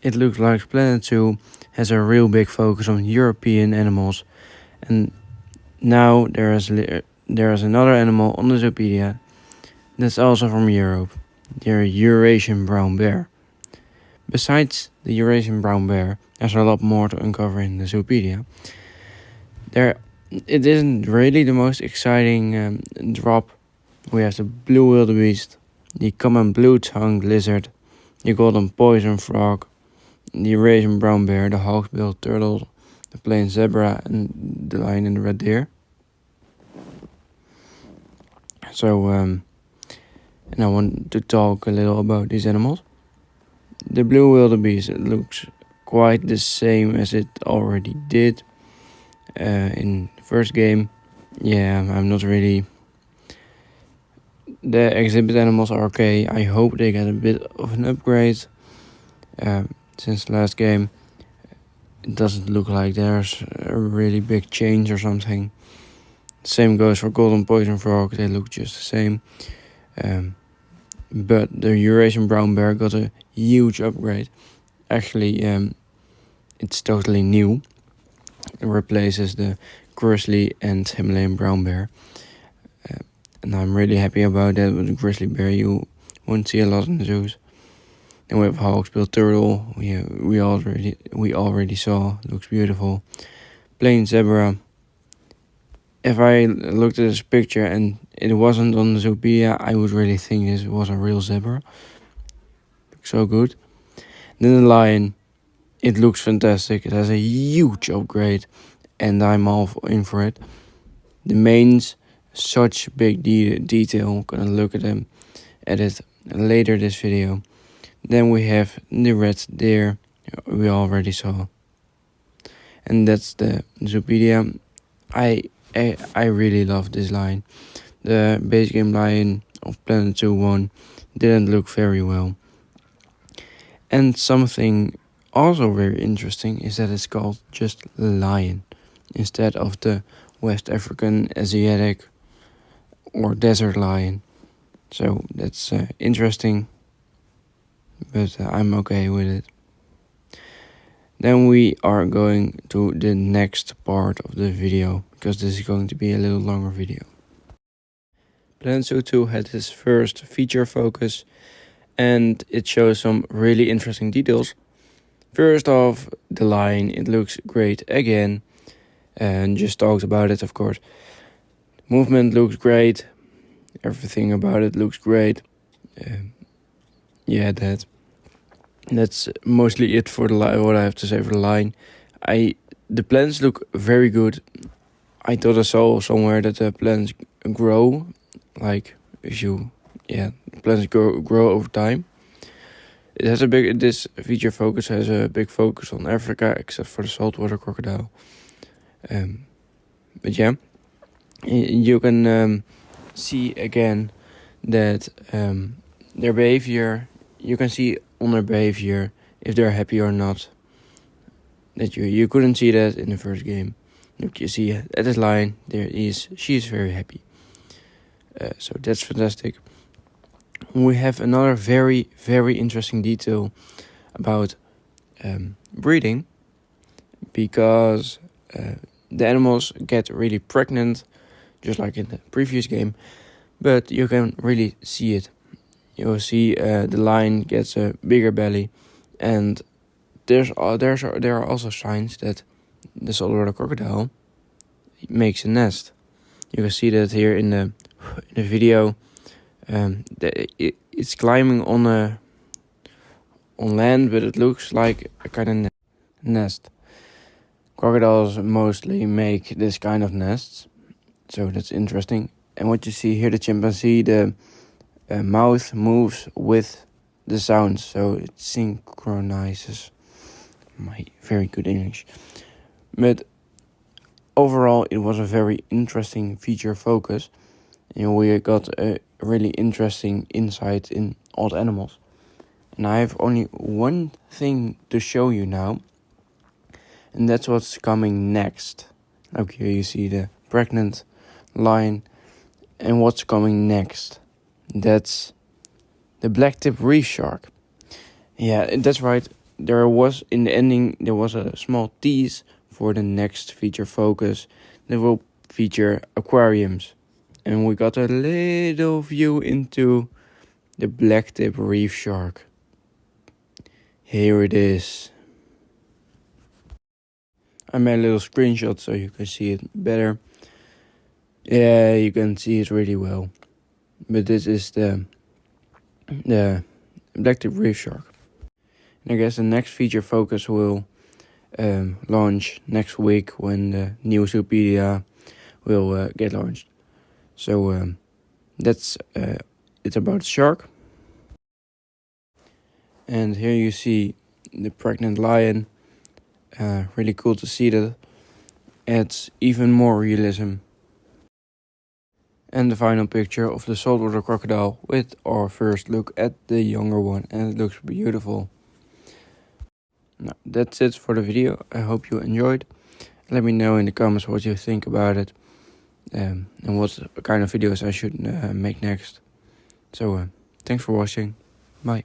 it looks like Planet Zoo has a real big focus on European animals, and now there is another animal on the Zoopedia that's also from Europe, the Eurasian brown bear. Besides the Eurasian brown bear, there's a lot more to uncover in the Zoopedia. It isn't really the most exciting drop. We have the blue wildebeest, the common blue-tongued lizard, the golden poison frog, the Eurasian brown bear, the hawksbill turtle, the plain zebra, and the lion and the red deer. So, and I want to talk a little about these animals. The blue wildebeest looks quite the same as it already did in the first game. Yeah, I'm not really... The exhibit animals are okay. I hope they get a bit of an upgrade. Since the last game, it doesn't look like there's a really big change or something. Same goes for golden poison frog. They look just the same. But the Eurasian brown bear got a huge upgrade. Actually, it's totally new. It replaces the grizzly and Himalayan brown bear. And I'm really happy about that. With the grizzly bear, you won't see a lot in the zoos. And we have hawksbill turtle. We already saw. Looks beautiful. Plain zebra. If I looked at this picture and it wasn't on the Zoopedia, I would really think this was a real zebra. So good. Then the lion. It looks fantastic. It has a huge upgrade, and I'm all in for it. The manes, such big detail. I'm gonna look at it later this video. Then we have the red deer. We already saw, and that's the Zoopedia. I really love this line. The base game lion of Planet Zoo 1 didn't look very well. And something also very interesting is that it's called just lion instead of the West African, Asiatic or desert lion. So that's interesting, but I'm okay with it. Then we are going to the next part of the video, because this is going to be a little longer video. Planet Zoo 2 had its first feature focus, and it shows some really interesting details. First off, the lion, it looks great again, and just talked about it, of course. Movement looks great, everything about it looks great. Yeah, that's mostly it for the line. What I have to say for the line. The plants look very good. I thought I saw somewhere that the plants grow, like plants grow over time. It has this feature focus has a big focus on Africa, except for the saltwater crocodile. But yeah, you can see again that their behavior. You can see on their behavior if they're happy or not. That you couldn't see that in the first game. Look, you see at this line she is very happy. So that's fantastic. We have another very, very interesting detail about breeding, because the animals get really pregnant, just like in the previous game, but you can really see it. You will see the lion gets a bigger belly, and there are also signs that the saltwater crocodile makes a nest. You can see that here in the video. It's climbing on land, but it looks like a kind of nest. Crocodiles mostly make this kind of nests, so that's interesting. And what you see here, the chimpanzee, the mouth moves with the sounds, so it synchronizes. My very good English. But overall, it was a very interesting feature focus. We got a really interesting insight in all the animals. And I have only one thing to show you now, and that's what's coming next. Okay, you see the pregnant lion, and what's coming next. That's the black-tip reef shark. Yeah, that's right. there was, in the ending, there was a small tease for the next feature focus that will feature aquariums. And we got a little view into the blacktip reef shark. Here it is. I made a little screenshot so you can see it better. Yeah, you can see it really well. But this is the blacktip reef shark. And I guess the next feature focus will launch next week when the new ZOOPEDIA will get launched. So that's it's about the shark. And here you see the pregnant lion. Really cool to see that. Adds even more realism. And the final picture of the saltwater crocodile with our first look at the younger one, and it looks beautiful. Now, that's it for the video. I hope you enjoyed. Let me know in the comments what you think about it, and what kind of videos I should make next. So thanks for watching. Bye.